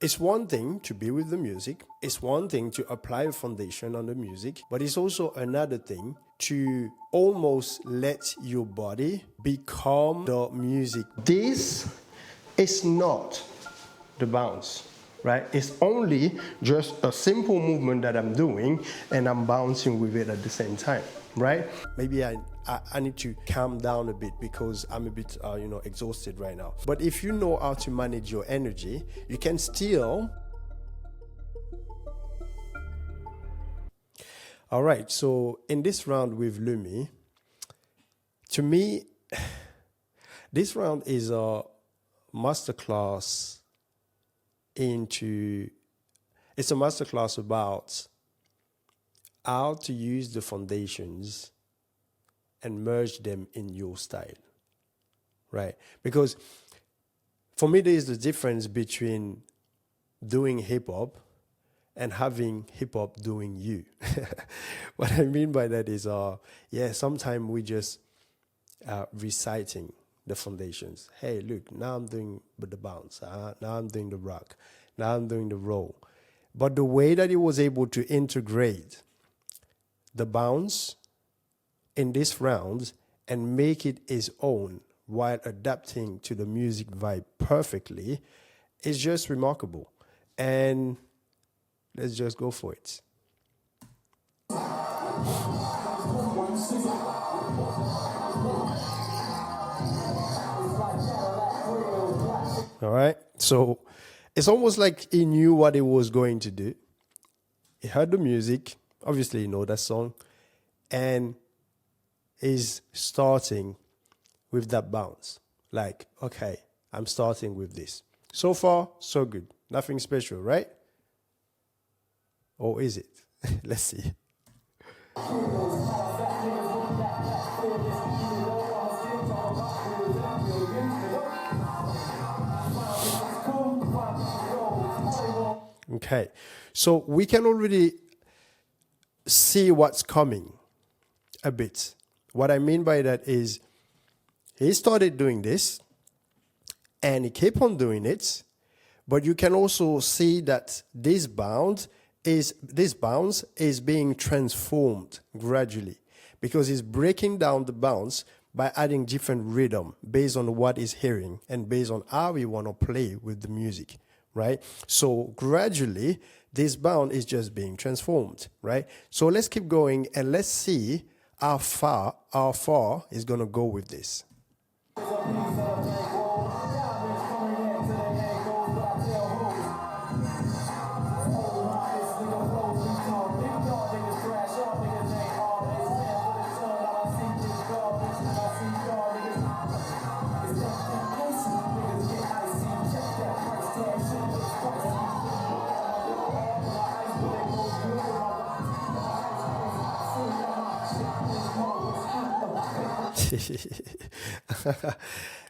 It's one thing to be with the music, it's one thing to apply a foundation on the music, but it's also another thing to almost let your body become the music. This is not the bounce, right? It's only just a simple movement that I'm doing and I'm bouncing with it at the same time, right? Maybe I need to calm down a bit because I'm a bit, exhausted right now. But if you know how to manage your energy, you can still. All right, so in this round with Lumi, to me, this round is a masterclass it's a masterclass about how to use the foundations and merge them in your style, right? Because for me, there is the difference between doing hip hop and having hip hop doing you. What I mean by that is, sometimes we just reciting the foundations. Hey, look, now I'm doing the bounce. Now I'm doing the rock. Now I'm doing the roll. But the way that he was able to integrate the bounce in this round and make it his own while adapting to the music vibe perfectly is just remarkable. And let's just go for it. All right. So it's almost like he knew what he was going to do. He heard the music. Obviously, you know that song. And is starting with that bounce. Like, okay, I'm starting with this. So far, so good. Nothing special, right? Or is it? Let's see. Okay, so we can already see what's coming a bit. What I mean by that is he started doing this and he kept on doing it, but you can also see that this bounce is being transformed gradually because he's breaking down the bounce by adding different rhythm based on what he's hearing and based on how he want to play with the music, right? So gradually, this bound is just being transformed, right? So let's keep going and let's see how far is going to go with this.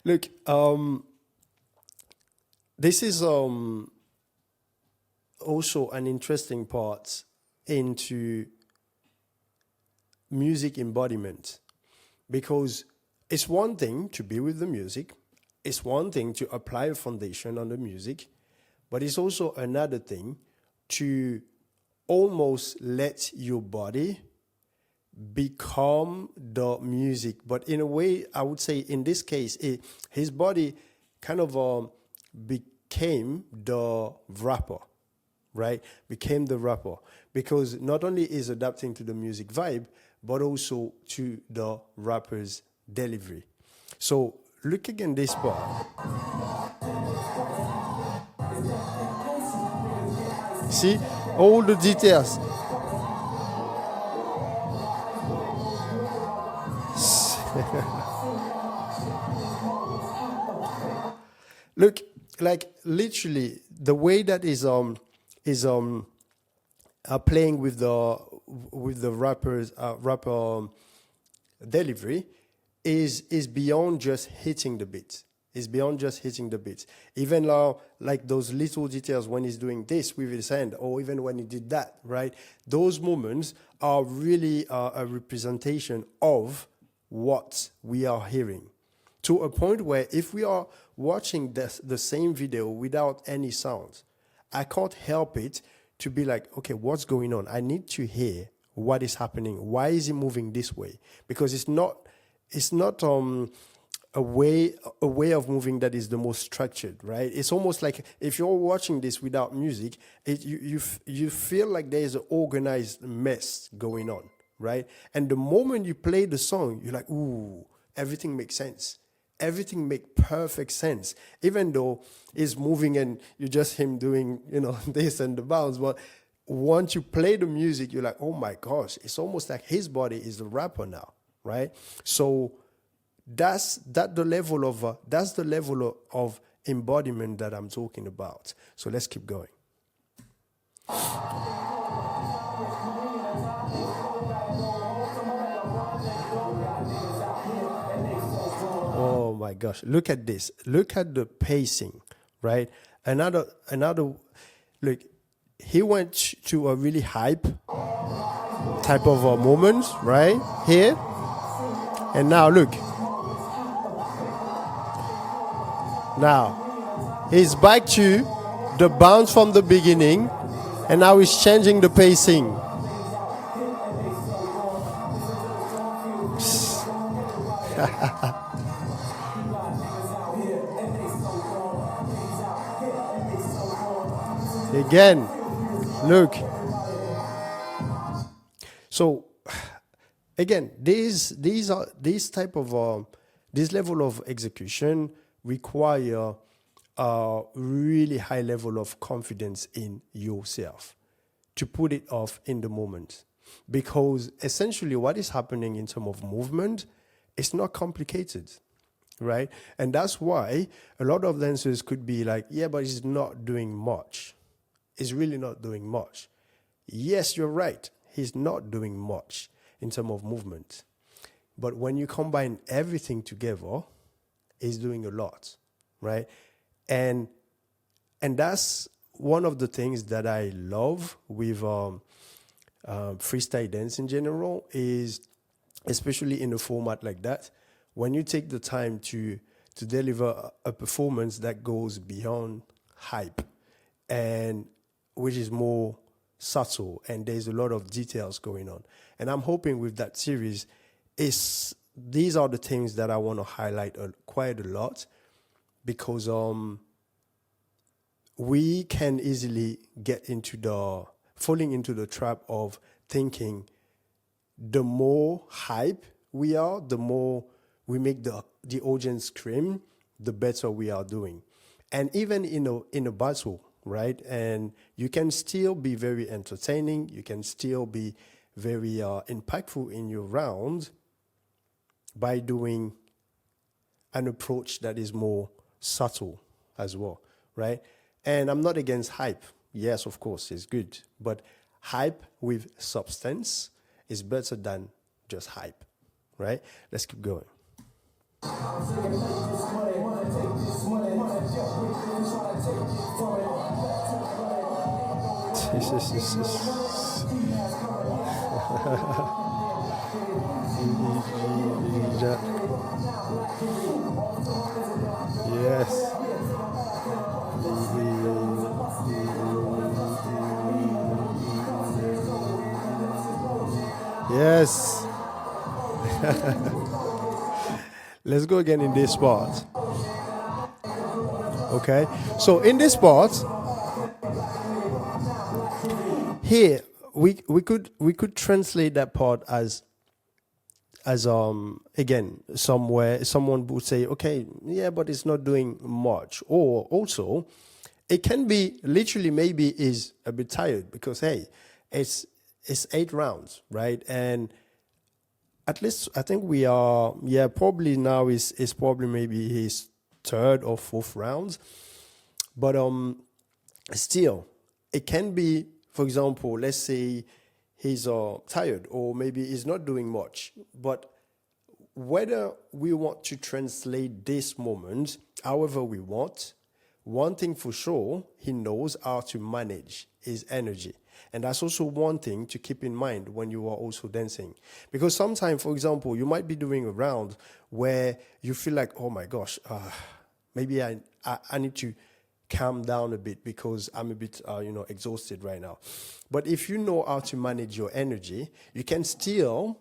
Look, this is also an interesting part into music embodiment, because it's one thing to be with the music, it's one thing to apply a foundation on the music, but it's also another thing to almost let your body become the music. But in a way, I would say in this case, his body kind of became the rapper, right? Became the rapper because not only is adapting to the music vibe, but also to the rapper's delivery. So look again this part. See all the details. Look, like literally the way that is playing with the rapper delivery is beyond just hitting the beat. It's beyond just hitting the beat. Even now, like those little details when he's doing this with his hand, or even when he did that, right? Those moments are really a representation of what we are hearing. To a point where if we are watching the same video without any sound, I can't help it to be like, okay, what's going on? I need to hear what is happening. Why is he moving this way? Because it's not a way of moving that is the most structured, right? It's almost like if you're watching this without music, you feel like there is an organized mess going on, right? And the moment you play the song, you're like, ooh, everything makes sense. Everything make perfect sense, even though it's moving and you just him doing, this and the bounce. But once you play the music, you're like, oh my gosh, it's almost like his body is the rapper now, right? So that's the level of embodiment that I'm talking about. So let's keep going. Oh my gosh, look at this. Look at the pacing, right? Another look, he went to a really hype type of a moment, right? Here. And now look. Now, he's back to the bounce from the beginning, and now he's changing the pacing. Again, look. So, again, these level of execution require a really high level of confidence in yourself to put it off in the moment, because essentially what is happening in terms of movement is not complicated. Right? And that's why a lot of dancers could be like, yeah, but he's not doing much. He's really not doing much. Yes, you're right. He's not doing much in terms of movement. But when you combine everything together, he's doing a lot, right? And that's one of the things that I love with freestyle dance in general, is especially in a format like that, when you take the time to deliver a performance that goes beyond hype, and which is more subtle, and there's a lot of details going on. And I'm hoping with that series, these are the things that I want to highlight quite a lot, because we can easily get falling into the trap of thinking the more hype we are, the more we make the audience scream, the better we are doing. And even in a battle, right? And you can still be very entertaining. You can still be very impactful in your round by doing an approach that is more subtle as well, right? And I'm not against hype. Yes, of course, it's good. But hype with substance is better than just hype, right? Let's keep going. Yes. Yes. Let's go again in this part. Okay. So in this part, here we could translate that part as again, somewhere someone would say, okay, yeah, but it's not doing much. Or also it can be literally maybe is a bit tired because hey, it's 8 rounds, right? And at least I think we are, probably now is probably maybe his 3rd or 4th rounds. But still, it can be, for example, let's say he's tired or maybe he's not doing much. But whether we want to translate this moment however we want, one thing for sure, he knows how to manage his energy. And that's also one thing to keep in mind when you are also dancing. Because sometimes, for example, you might be doing a round where you feel like, oh my gosh, maybe I need to calm down a bit because I'm a bit, exhausted right now. But if you know how to manage your energy, you can still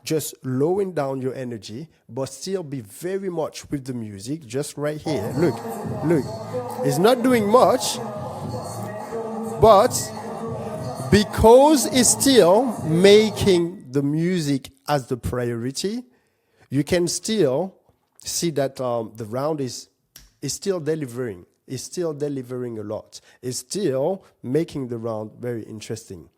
just lowering down your energy, but still be very much with the music, just right here. Look, it's not doing much, but because it's still making the music as the priority, you can still see that the round is still delivering. It's still delivering a lot. It's still making the round very interesting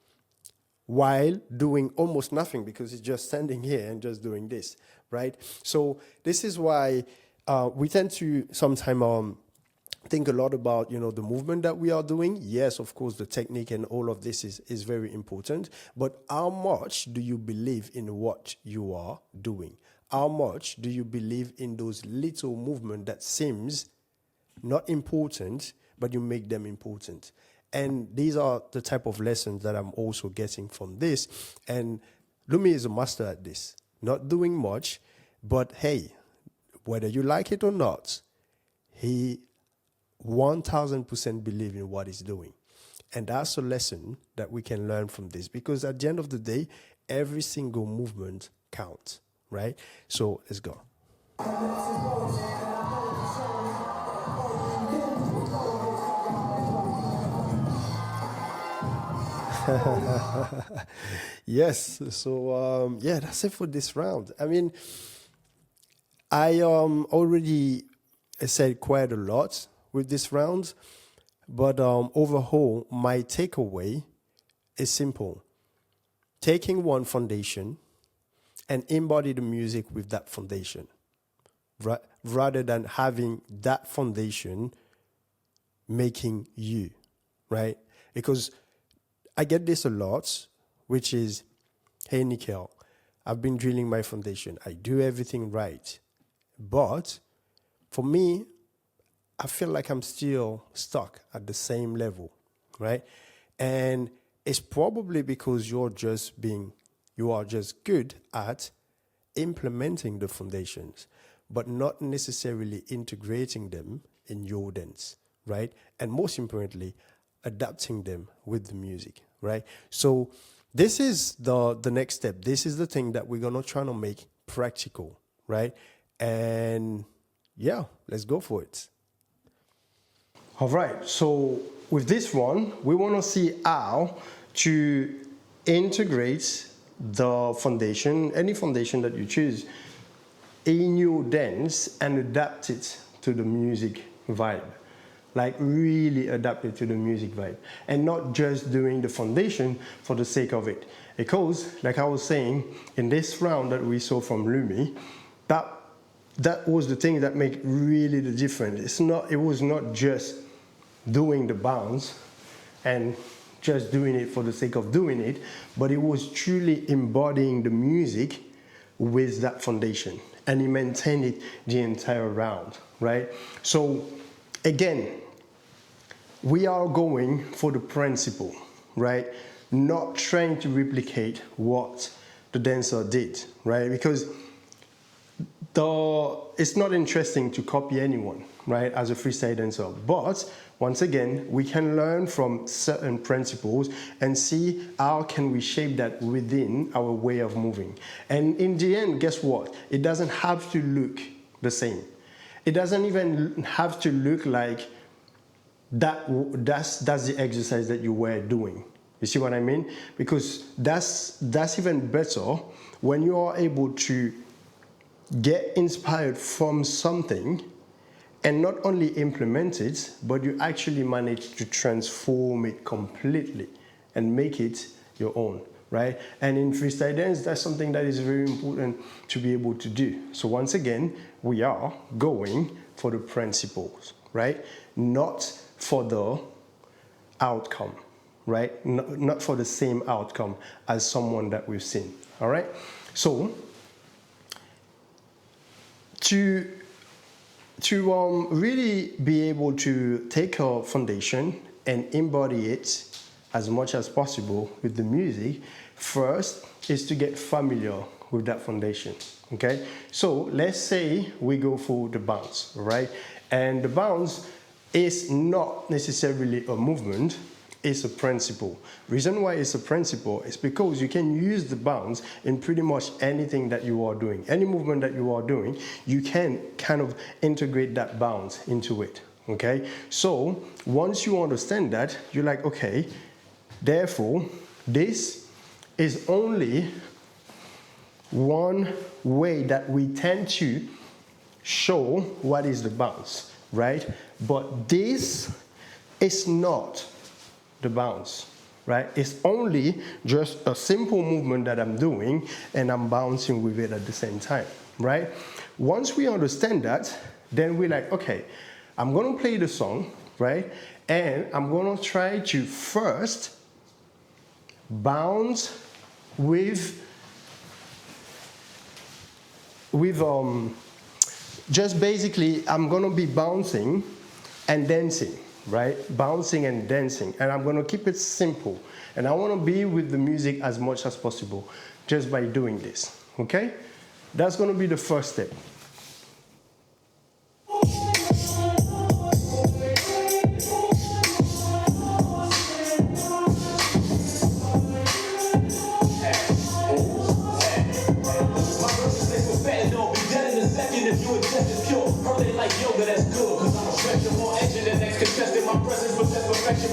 while doing almost nothing because it's just standing here and just doing this, right? So this is why we tend to sometimes think a lot about, the movement that we are doing. Yes, of course, the technique and all of this is very important. But how much do you believe in what you are doing? How much do you believe in those little movements that seems not important, but you make them important? And these are the type of lessons that I'm also getting from this. And Lumi is a master at this. Not doing much, but hey, whether you like it or not, he 1000% believe in what he's doing. And that's a lesson that we can learn from this, because at the end of the day, every single movement counts, right? So let's go. Yes, so that's it for this round. I mean, I already said quite a lot with this round, but overall, my takeaway is simple. Taking one foundation and embody the music with that foundation, rather than having that foundation making you, right? Because I get this a lot, which is, hey, Nikhil, I've been drilling my foundation. I do everything right. But for me, I feel like I'm still stuck at the same level, right? And it's probably because you are just good at implementing the foundations, but not necessarily integrating them in your dance, right? And most importantly, adapting them with the music, right? So this is the next step. This is the thing that we're gonna try to make practical, right? And yeah, let's go for it. All right, so with this one, we want to see how to integrate the foundation, any foundation that you choose, in your dance and adapt it to the music vibe. Like really adapt it to the music vibe and not just doing the foundation for the sake of it. Because, like I was saying, in this round that we saw from Lumi, that was the thing that made really the difference. It was not just doing the bounce and just doing it for the sake of doing it, but it was truly embodying the music with that foundation, and he maintained it the entire round, right? So again, we are going for the principle, right? Not trying to replicate what the dancer did, right? Because it's not interesting to copy anyone, right, as a freestyle dancer. But once again, we can learn from certain principles and see how can we shape that within our way of moving. And in the end, guess what? It doesn't have to look the same. It doesn't even have to look like that's the exercise that you were doing. You see what I mean? Because that's even better when you are able to get inspired from something and not only implement it, but you actually manage to transform it completely and make it your own, right? And in freestyle dance, that's something that is very important to be able to do. So once again, we are going for the principles, right? Not for the outcome, right? Not for the same outcome as someone that we've seen, all right? So to really be able to take our foundation and embody it as much as possible with the music, first is to get familiar with that foundation, okay? So let's say we go for the bounce, right? And the bounce, is not necessarily a movement, it's a principle. Reason why it's a principle is because you can use the bounce in pretty much anything that you are doing. Any movement that you are doing, you can kind of integrate that bounce into it, okay? So once you understand that, you're like, okay, therefore, this is only one way that we tend to show what is the bounce, right? But this is not the bounce, right? It's only just a simple movement that I'm doing and I'm bouncing with it at the same time, right? Once we understand that, then we're like, okay, I'm gonna play the song, right? And I'm gonna try to first bounce with just basically I'm gonna be bouncing and dancing, right? Bouncing and dancing, and I'm gonna keep it simple, and I wanna be with the music as much as possible just by doing this, okay? That's gonna be the first step.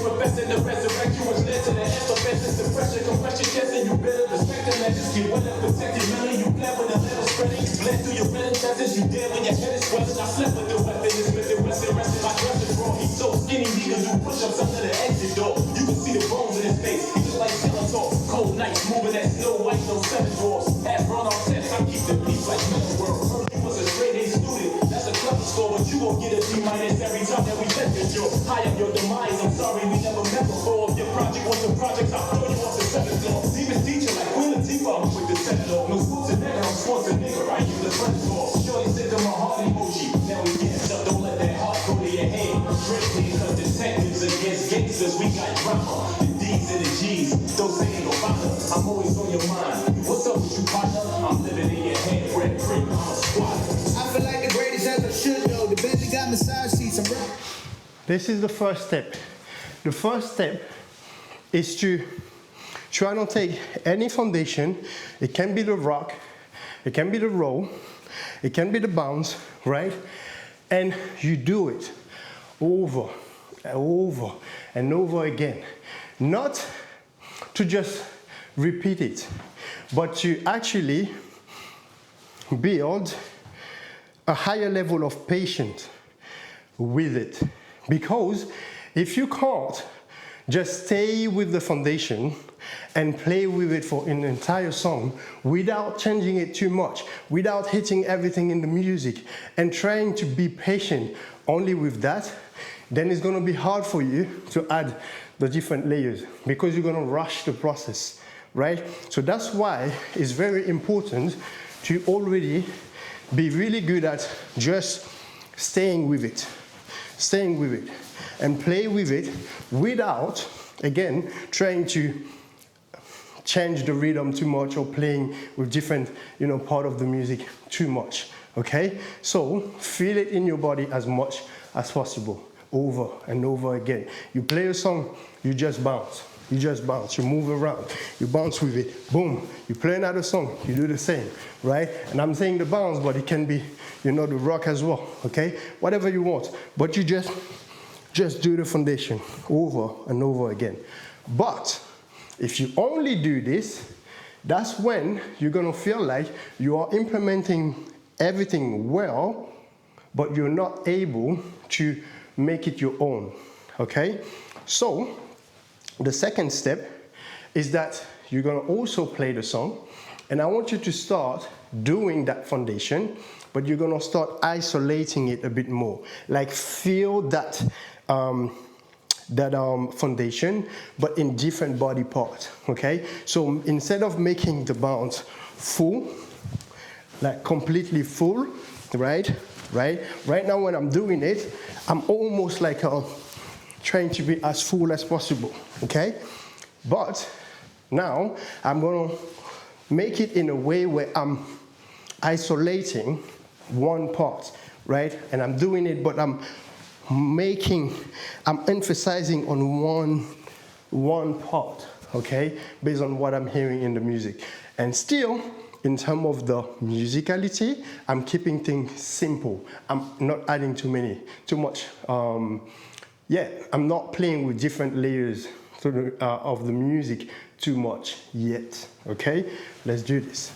Professing the resurrection, which led to the effervescence, depression, compression, yes, and you better respect them. And just get what I'm protected, really, you bled when the letter spreading. You bled through your red intestines, you dead when your head is swelling. I slept with the weapon, it's Smith and Wesson, resting my dressing drawer. He's so skinny, he can do push-ups under the exit door. You can see the bones in his face, he look like Skeletor. Cold nights, moving that Snow White, no seven dwarfs. At run off test, I keep the peace like Metal World. Heard you was a straight A student, that's a clever score, but you gon' get a D- every time that we tested your high up your demise. I'm sorry we never met before. If your project was a project, I'll throw you off the seventh floor. Demon teacher like Queen Latifah, I'm with the Sentinel. No Schwarzenegger, I'm Schwarzenegger, I use the Predator. Shorty sent them a heart emoji, now we can't up, don't let that heart go to your head. Strictly, cause detectives against gangsters, we got drama. The D's and the G's, those ain't no bother. I'm always on your mind. What's up with you, partner? I'm living in your head, red print, I'm a squatter. I feel like the greatest as I should know. The Bentley got massage seats, I'm right. This is the first step. The first step is to try not take any foundation. It can be the rock, it can be the roll, it can be the bounce, right? And you do it over and over and over again. Not to just repeat it, but to actually build a higher level of patience with it. Because if you can't just stay with the foundation and play with it for an entire song without changing it too much, without hitting everything in the music and trying to be patient only with that, then it's going to be hard for you to add the different layers because you're going to rush the process, right? So that's why it's very important to already be really good at just staying with it, and play with it without, again, trying to change the rhythm too much or playing with different, part of the music too much, okay? So feel it in your body as much as possible, over and over again. You play a song, you just bounce. You move around, you bounce with it, boom. You play another song, you do the same, right? And I'm saying the bounce, but it can be, the rock as well, okay? Whatever you want, but you just do the foundation over and over again. But if you only do this, that's when you're gonna feel like you are implementing everything well, but you're not able to make it your own, okay? So, the second step is that you're going to also play the song, and I want you to start doing that foundation, but you're going to start isolating it a bit more. Like feel that foundation, but in different body parts, okay? So instead of making the bounce full, like completely full, right? Right now when I'm doing it, I'm almost like trying to be as full as possible, okay? But now I'm gonna make it in a way where I'm isolating one part, right? And I'm doing it, but I'm I'm emphasizing on one part, okay, based on what I'm hearing in the music. And still, in terms of the musicality, I'm keeping things simple. I'm not adding too much. I'm not playing with different layers of the music too much yet, okay? Let's do this.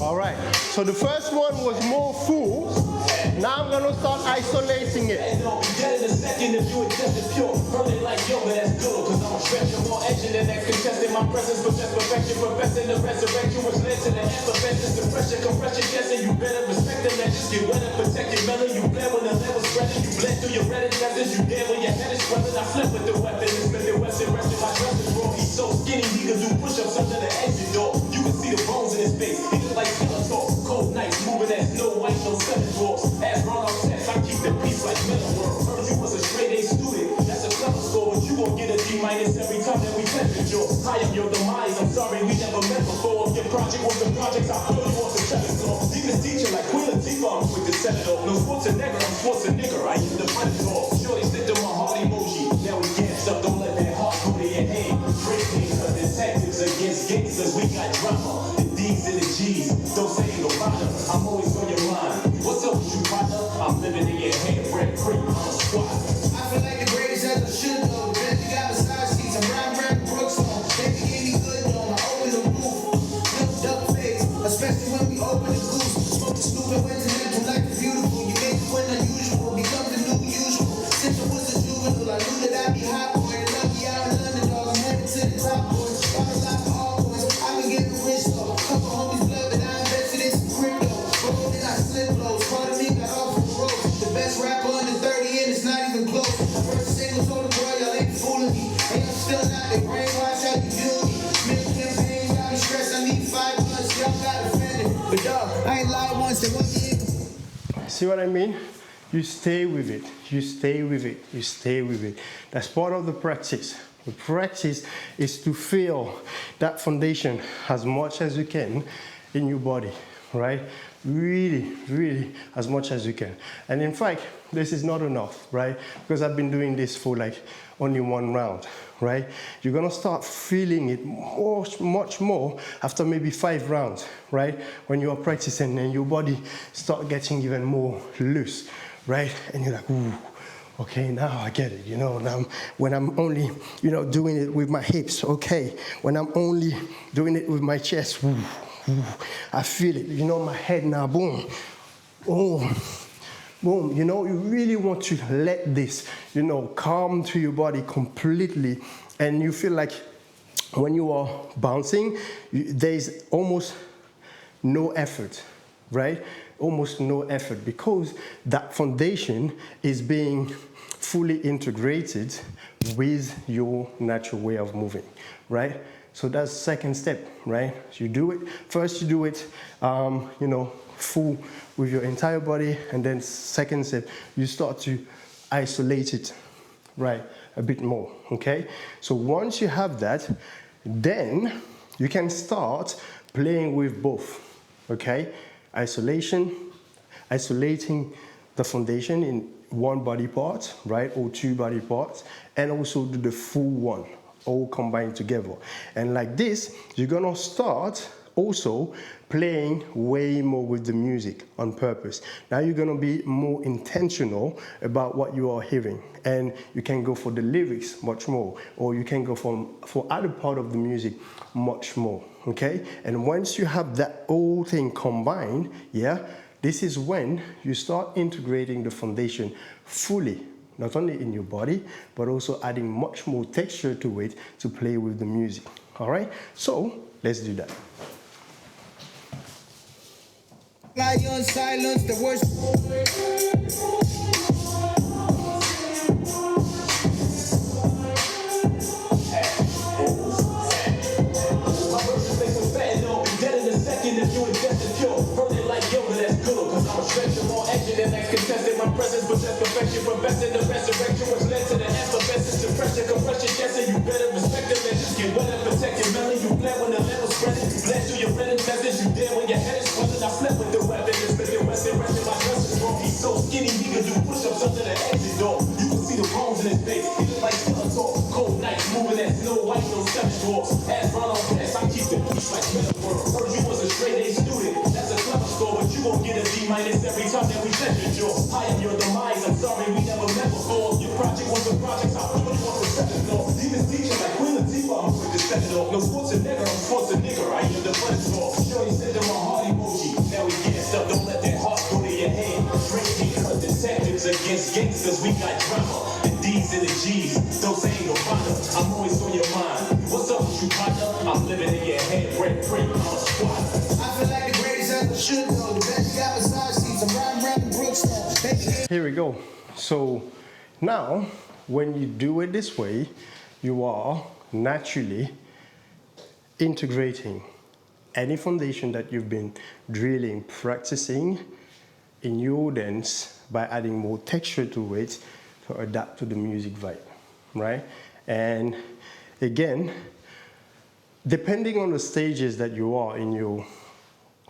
All right, so the first one was more full. Now I'm gonna start isolating it. Dead in a second if you attested pure. Burning like yo, but that's good. Cause I'm stretching more action than next contestant. My presence possess perfection. Professing the resurrection, which led to the effervescence. Depression, compression, guessing. You better respect the legends. Get wet and protect your melon. You bled when the level's spreading. You bled through your red intestines. You dead when your head is spreading. I flip with the weapon. It's been the Western resting. My dress is raw. He's so skinny. He can do push-ups under the exit door. You can see the bones in his face. He look like Skeletor. Cold nights, moving as no white, no seven dwarfs. As run off sets, I keep the peace like Miller World. Heard you was a straight A student, that's a clever score. But you gon' get a D- every time that we tested your high up your demise. I'm sorry we never met before. Your project was the projects I feel you want to check it off. Deepest teacher like Queen Latifah, I'm quick to set it off. No Schwarzenegger, I'm Schwarzenegger, I use the predator. Shorty stick to my heart emoji. Now we gassed up, don't let that heart go to your head. Breaking cause detectives against gangsters, we got drama. The D's and the G's, don't say no matter. I'm always on your mind. What's up with you, partner? I'm living in your head, red free, I'm a squad. I feel like the greatest as I should though. The best got massage seats, I'm round Brooks on. Baby gave me good though, I open the roof. Look duck face, especially when we open the goose. Smoke the scoop and went to mental life is beautiful. You make it when unusual, become the new usual. Since I was a juvenile, I knew that I'd be hot boy. And lucky out in London, dog, I'm headed to the top boys. Got a lot of all boys, I been getting rich though. Couple homies blood, but I invested in some crypto. Rolled and I slip blows, part of me got off the road. The best rapper under 30 and it's not even close. My first single told the boy, y'all ain't fooling me. And I'm still not, they brainwash how you view me. Milk campaigns got me stressed, I need 5 months, y'all got offended. But dog, I ain't lied once, they want me. See what I mean? You stay with it. You stay with it. You stay with it. That's part of the practice. The practice is to feel that foundation as much as you can in your body, right? Really, really as much as you can. And in fact, this is not enough, right? Because I've been doing this for like only 1 round, right? You're gonna start feeling it much more after maybe 5 rounds, right? When you are practicing and your body start getting even more loose, right? And you're like, ooh, okay, now I get it, you know. Now, when I'm only, you know, doing it with my hips, okay. When I'm only doing it with my chest, ooh, ooh, I feel it, you know, my head now, boom, boom, boom. You know, you really want to let this, you know, come to your body completely, and you feel like when you are bouncing, there's almost no effort, right? Almost no effort, because that foundation is being fully integrated with your natural way of moving, right? So that's the second step, right? You do it, first you do it, you know, full with your entire body, and then second step, you start to isolate it, right, a bit more, okay? So once you have that, then you can start playing with both, okay? Isolating the foundation in one body part, right, or 2 body parts, and also do the full one, all combined together. And like this, you're gonna start also playing way more with the music on purpose. Now you're gonna be more intentional about what you are hearing, and you can go for the lyrics much more, or you can go for other part of the music much more, okay? And once you have that whole thing combined, yeah, this is when you start integrating the foundation fully, not only in your body, but also adding much more texture to it to play with the music, all right? So let's do that. Fly on silence, the worst. If you invested pure, burning like yo, that's good. Cause I'm a stretcher, more action than next contestant. My presence possess perfection, professing the resurrection, which led to the effervescence. Depression, compression, guessing. You better respect the legends. Get wet and protect your melon. You bled when the level's spreading. You bled through your red intestines. You skinny, he could do push-ups under the exit door. You can see the bones in his face. He look like Skeletor. Cold nights, moving that Snow White, no seven dwarfs. Ass run on fast, I keep the peace like Metaphor. Heard you was a straight A student. That's a clever score, but you gon' get a D- every time that we measured your high on your demise. I'm sorry we never met before. Your project was a project, I put you on the second floor. Demons teaching like Queen Latifah, I'm quick to set it off. No sports a nigga, I'm sports a nigga. I am the fun score. Sure, you sent them a heart emoji. Now we get stuff, don't let that heart go to your head. Drinking cut detectives against gangsters, we got drama. The D's and the G's, those ain't no finer. I'm always on your mind. What's up with you, partner? I'm living in your head, rent free, I'm a squatter. I feel like the greatest ever should know. The best got massage seats. I'm riding around in Brookstone. Here we go. So now, when you do it this way, you are naturally integrating any foundation that you've been drilling, practicing in your dance by adding more texture to it to adapt to the music vibe, right? And again, depending on the stages that you are in your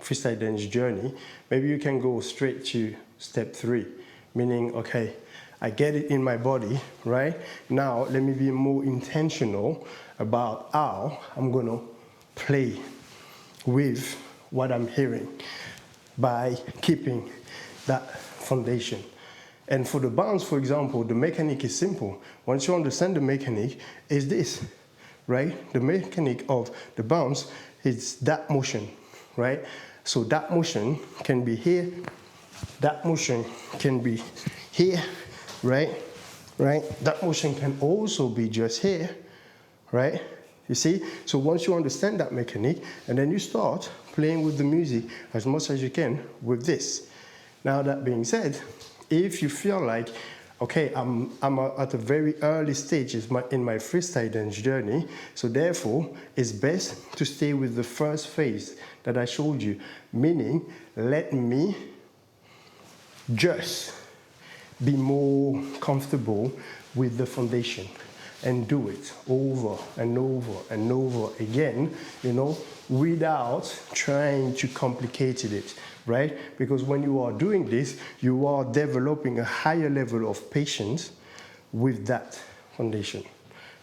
freestyle dance journey, maybe you can go straight to step 3, meaning, okay, I get it in my body, right? Now, let me be more intentional about how I'm gonna play with what I'm hearing by keeping that foundation. And for the bounce, for example, the mechanic is simple. Once you understand the mechanic, is this, right? The mechanic of the bounce is that motion, right? So that motion can be here, that motion can be here, right? Right? That motion can also be just here, right? You see? So once you understand that mechanic, and then you start playing with the music as much as you can with this. Now, that being said, if you feel like, okay, I'm at a very early stage in my freestyle dance journey, so therefore, it's best to stay with the first phase that I showed you, meaning, let me just be more comfortable with the foundation and do it over and over and over again, you know, without trying to complicate it, right? Because when you are doing this, you are developing a higher level of patience with that foundation.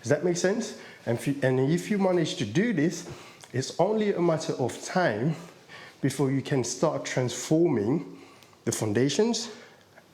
Does that make sense? And if you manage to do this, it's only a matter of time before you can start transforming the foundations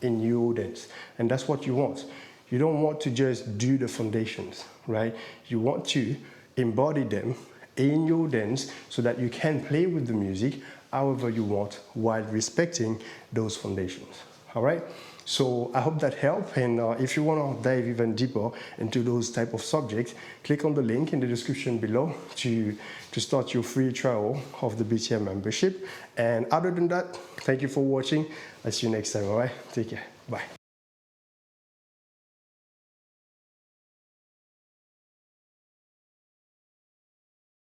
in your dance. And that's what you want. You don't want to just do the foundations, right? You want to embody them in your dance so that you can play with the music however you want while respecting those foundations, all right? So I hope that helped, and if you want to dive even deeper into those type of subjects, click on the link in the description below to start your free trial of the BTM membership. And other than that, thank you for watching. I'll see you next time, all right? Take care. Bye.